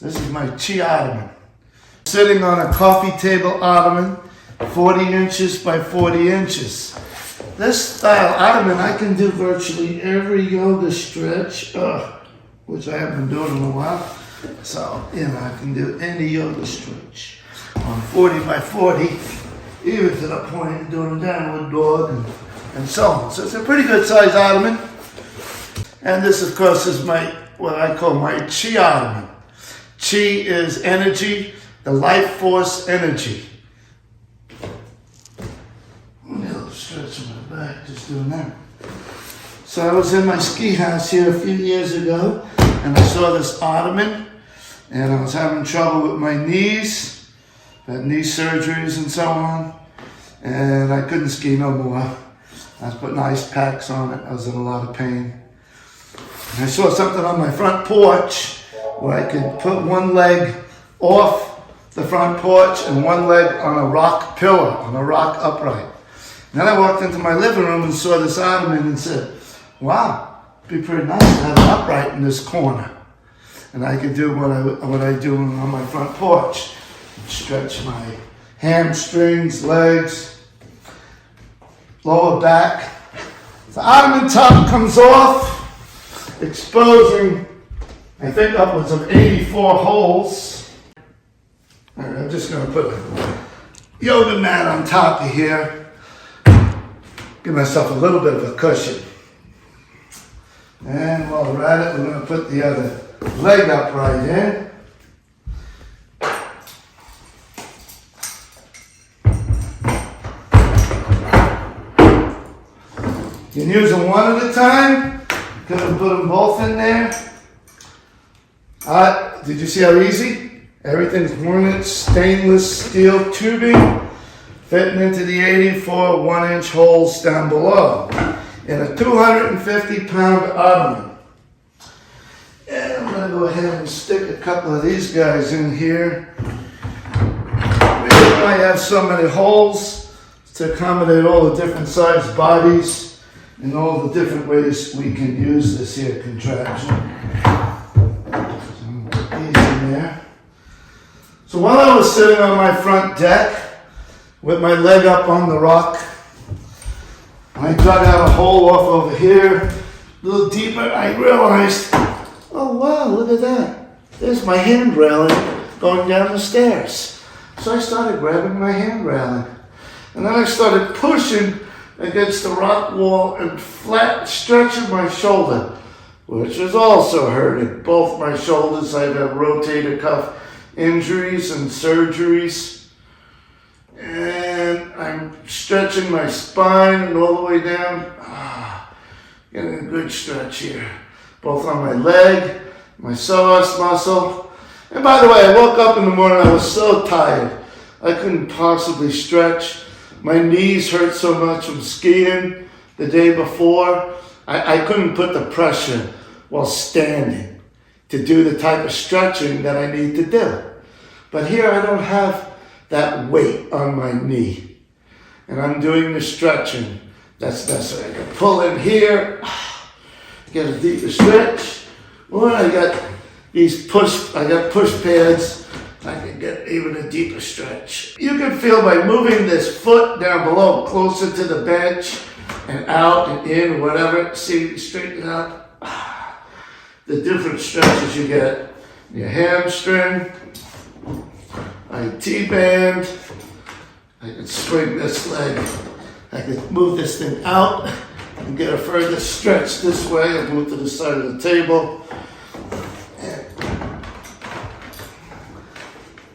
This is my Chi Ottoman. Sitting on a coffee table ottoman, 40 inches by 40 inches. This style ottoman, I can do virtually every yoga stretch, which I haven't been doing in a while. So, I can do any yoga stretch on 40 by 40, even to the point of doing a downward dog and so on. So it's a pretty good size ottoman. And this, of course, is what I call my Chi Ottoman. Chi is energy, the life force energy. A little stretch on my back, just doing that. So I was in my ski house here a few years ago, and I saw this ottoman, and I was having trouble with my knees, had knee surgeries and so on, and I couldn't ski no more. I was putting ice packs on it. I was in a lot of pain. And I saw something on my front porch where I could put one leg off the front porch and one leg on a rock pillar, on a rock upright. And then I walked into my living room and saw this ottoman and said, wow, it'd be pretty nice to have an upright in this corner. And I could do what I do on my front porch. Stretch my hamstrings, legs, lower back. The ottoman top comes off, exposing, I think, upwards of 84 holes. All right, I'm just going to put a yoga mat on top of here. Give myself a little bit of a cushion. And while we're at it, we're going to put the other leg upright in. You can use them one at a time. Could have put them both in there. Did you see how easy? Everything's Hornet stainless steel tubing fitting into the 84 1-inch holes down below in a 250-pound ottoman. And I'm going to go ahead and stick a couple of these guys in here. I have so many holes to accommodate all the different sized bodies and all the different ways we can use this here contraption. So these in there. So while I was sitting on my front deck with my leg up on the rock, I dug out a hole off over here, a little deeper. I realized, oh wow, look at that. There's my hand railing going down the stairs. So I started grabbing my hand railing. And then I started pushing against the rock wall and flat stretching my shoulder, which was also hurting. Both my shoulders, I've had rotator cuff injuries and surgeries. And I'm stretching my spine and all the way down. Getting a good stretch here. Both on my leg, my psoas muscle. And by the way, I woke up in the morning, I was so tired. I couldn't possibly stretch. My knees hurt so much from skiing the day before. I couldn't put the pressure while standing to do the type of stretching that I need to do. But here I don't have that weight on my knee. And I'm doing the stretching that's necessary. I can pull in here, get a deeper stretch. Or I got push pads. I can get even a deeper stretch. You can feel by moving this foot down below closer to the bench and out and in, whatever. See, straighten out. The different stretches you get. Your hamstring, my T-band. I can swing this leg. I can move this thing out and get a further stretch this way. I'll move to the side of the table.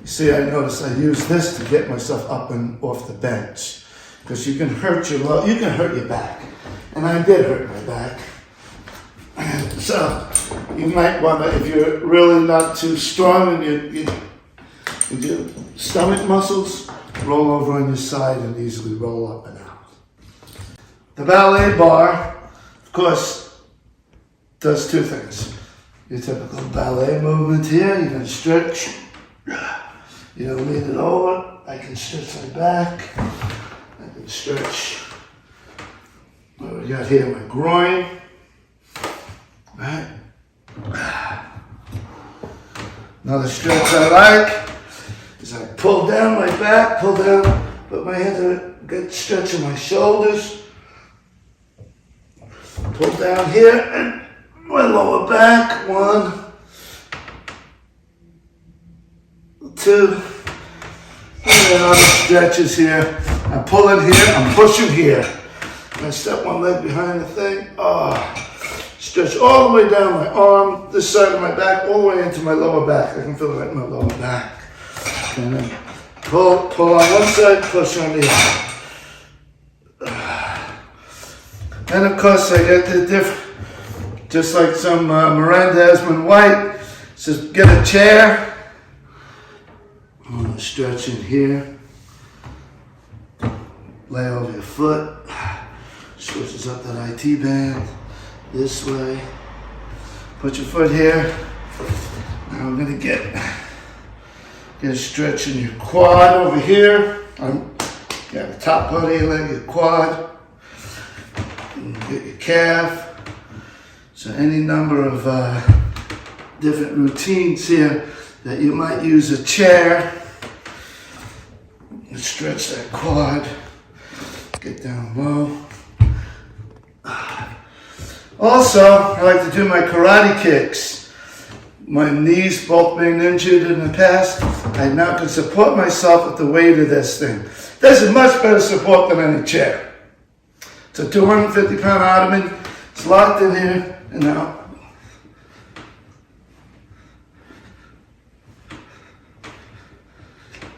See, I notice I use this to get myself up and off the bench, because you can hurt your back, and I did hurt my back. And so you might want to, if you're really not too strong and your stomach muscles, roll over on your side and easily roll up and out. The ballet bar, of course, does two things. Your typical ballet movement here, you're going to stretch. You know, lean it over. I can stretch my back. I can stretch what we got here, my groin. Right. Another stretch I like is I pull down my back, pull down, put my hands on it, good stretch in my shoulders. Pull down here and my lower back. 1, 2. And then other stretches here. I'm pulling here, I'm pushing here. And I step one leg behind the thing. Stretch all the way down my arm, this side of my back, all the way into my lower back. I can feel it right in my lower back. And then pull on one side, push on the other. And of course I get the different, just like some Miranda Esmond White, says get a chair. I'm gonna stretch in here. Lay over your foot. Stretches up that IT band. This way. Put your foot here. Now I'm gonna get a stretch in your quad over here. Got the top part of your leg, your quad. Get your calf. So any number of different routines here that you might use a chair. Stretch that quad. Get down low. Also, I like to do my karate kicks. My knees both being injured in the past, I now can support myself with the weight of this thing. This is much better support than any chair. It's a 250-pound Ottoman. It's locked in here and out.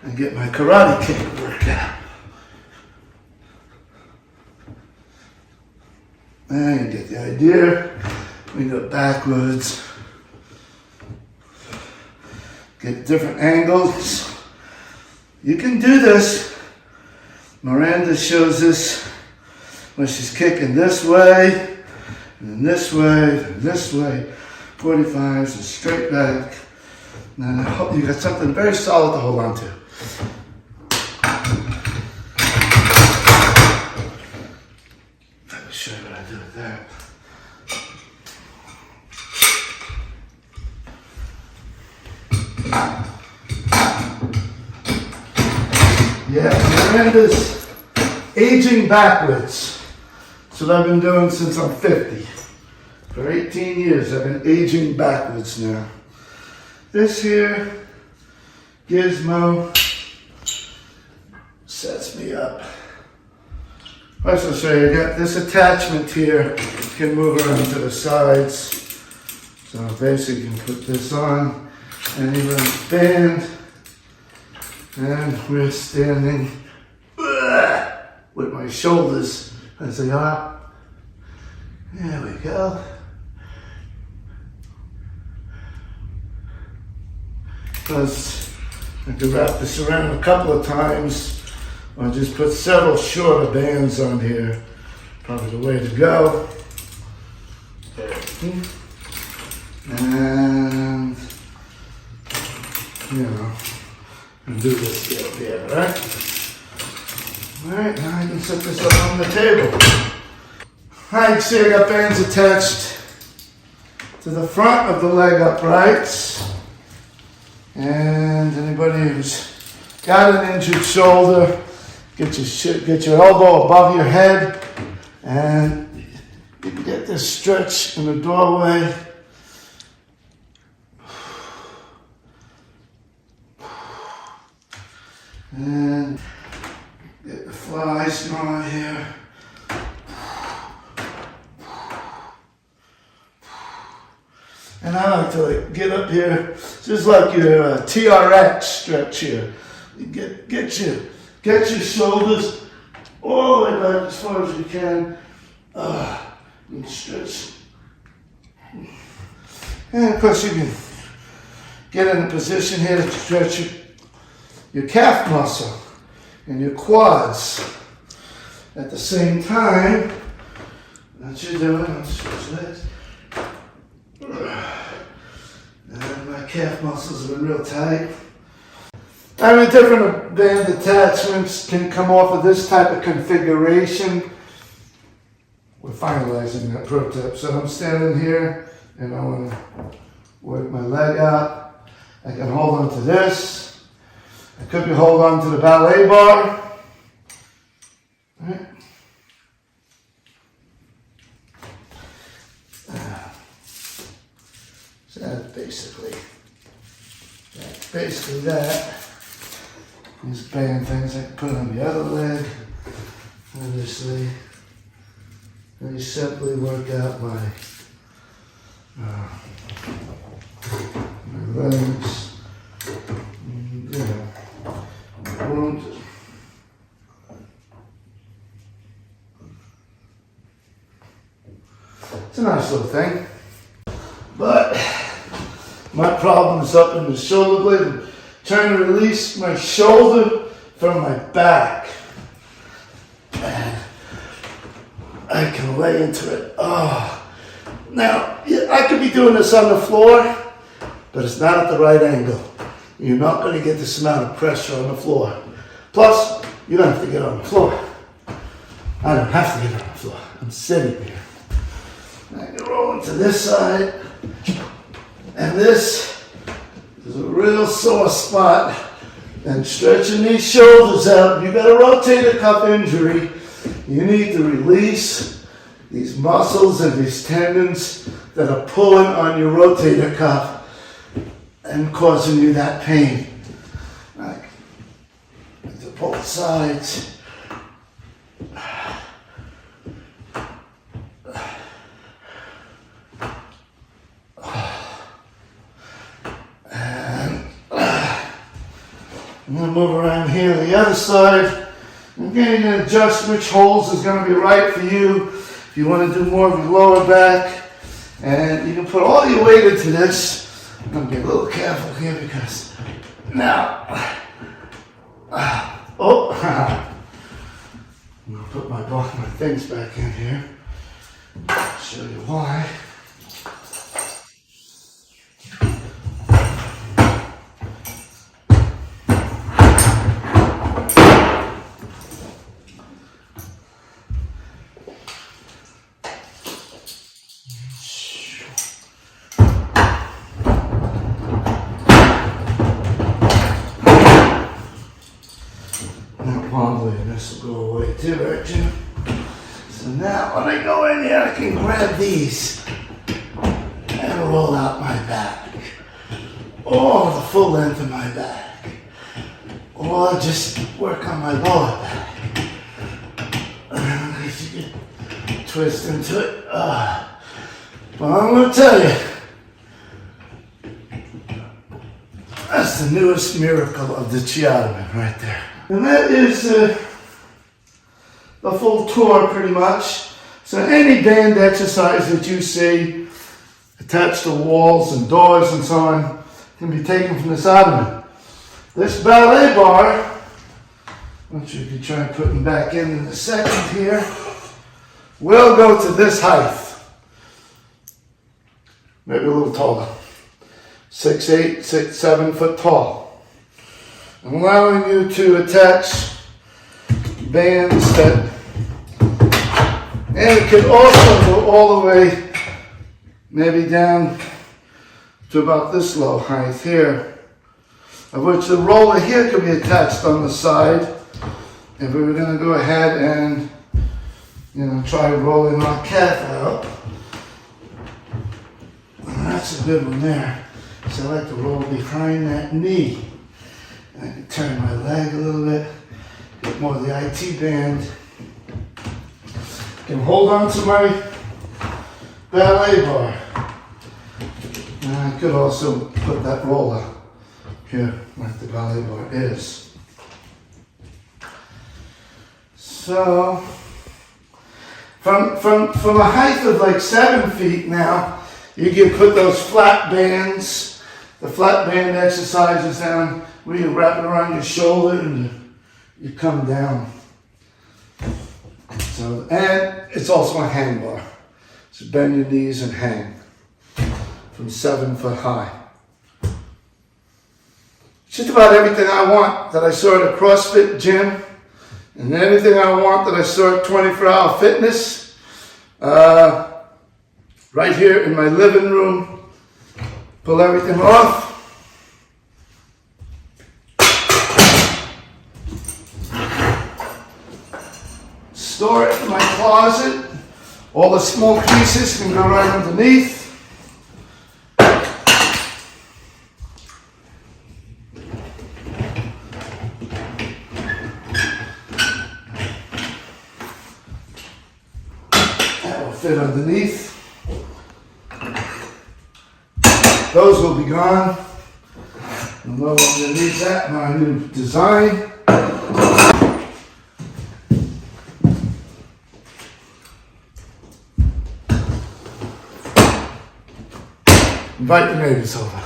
And get my karate kick workout. And you get the idea. We go backwards. Get different angles. You can do this. Miranda shows this when she's kicking this way, and then this way, and this way. 45s and straight back. And I hope you got something very solid to hold on to. I'll show you what I do with that. Yeah, Miranda's aging backwards. That's what I've been doing since I'm 50. For 18 years, I've been aging backwards now. This here, gizmo, sets me up. First I'll show you, I got this attachment here, can move around to the sides. So basically you can put this on, and even a band, and we're standing with my shoulders as they are. There we go. Because I could wrap this around a couple of times, or just put several shorter bands on here. Probably the way to go. And, you know, and do this deal here, right? Alright, now I can set this up on the table. Alright, you see I got bands attached to the front of the leg uprights. And anybody who's got an injured shoulder, get your elbow above your head, and you can get this stretch in the doorway. And get the flies going here. And I like to get up here, just like your TRX stretch here. You get your shoulders all the way back as far as you can. And stretch. And of course you can get in a position here to stretch your calf muscle and your quads at the same time that you're doing. I'll stretch legs. And my calf muscles have been real tight. I mean, different band attachments can come off of this type of configuration. We're finalizing that pro tip. So I'm standing here and I want to work my leg out. I can hold on to this. I could be hold on to the ballet bar. Right. So that's basically that. These band things I can put on the other leg. Obviously, very simply work out my legs. It's a nice little thing, but my problem is up in the shoulder blade. I'm trying to release my shoulder from my back. And I can lay into it. Oh, now I could be doing this on the floor, but it's not at the right angle. You're not going to get this amount of pressure on the floor. Plus, you don't have to get on the floor. I don't have to get on the floor. I'm sitting here. I can roll into this side, and this is a real sore spot. And stretching these shoulders out, you got a rotator cuff injury. You need to release these muscles and these tendons that are pulling on your rotator cuff and causing you that pain. Like to both sides. I'm going to move around here to the other side. Again, you're going to adjust which holes is going to be right for you. If you want to do more of your lower back. And you can put all your weight into this. I'm going to be a little careful here because now, I'm going to put my things back in here. I'll show you why. This will go away too, right, Jim? So now when I go in here, I can grab these and roll out my back. Or the full length of my back. Or just work on my lower back. If you can twist into it. Well, I'm going to tell you, that's the newest miracle of the Ottoman right there. And that is the full tour pretty much. So any band exercise that you see attached to walls and doors and so on can be taken from this Ottoman. This ballet bar, which you can try putting back in a second here, will go to this height. Maybe a little taller. 6'8", 6'7" foot tall. I'm allowing you to attach bands that, and it can also go all the way maybe down to about this low height here, of which the roller here can be attached on the side if we were going to go ahead and try rolling our calf out. And that's a good one there. So I like to roll behind that knee. And I can turn my leg a little bit, get more of the IT band. I can hold on to my ballet bar. And I could also put that roller here, like the ballet bar is. So, from a height of like 7 feet now, you can put those flat bands, the flat band exercises down where you wrap it around your shoulder and you come down. So, and it's also a hang bar. So bend your knees and hang from 7 foot high. Just about everything I want that I saw at a CrossFit gym and anything I want that I saw at 24-Hour Fitness, right here in my living room, pull everything off, store it in my closet. All the small pieces can go right underneath. That will fit underneath. Those will be gone. I'm no longer need that in my new design. Invite the neighbors over.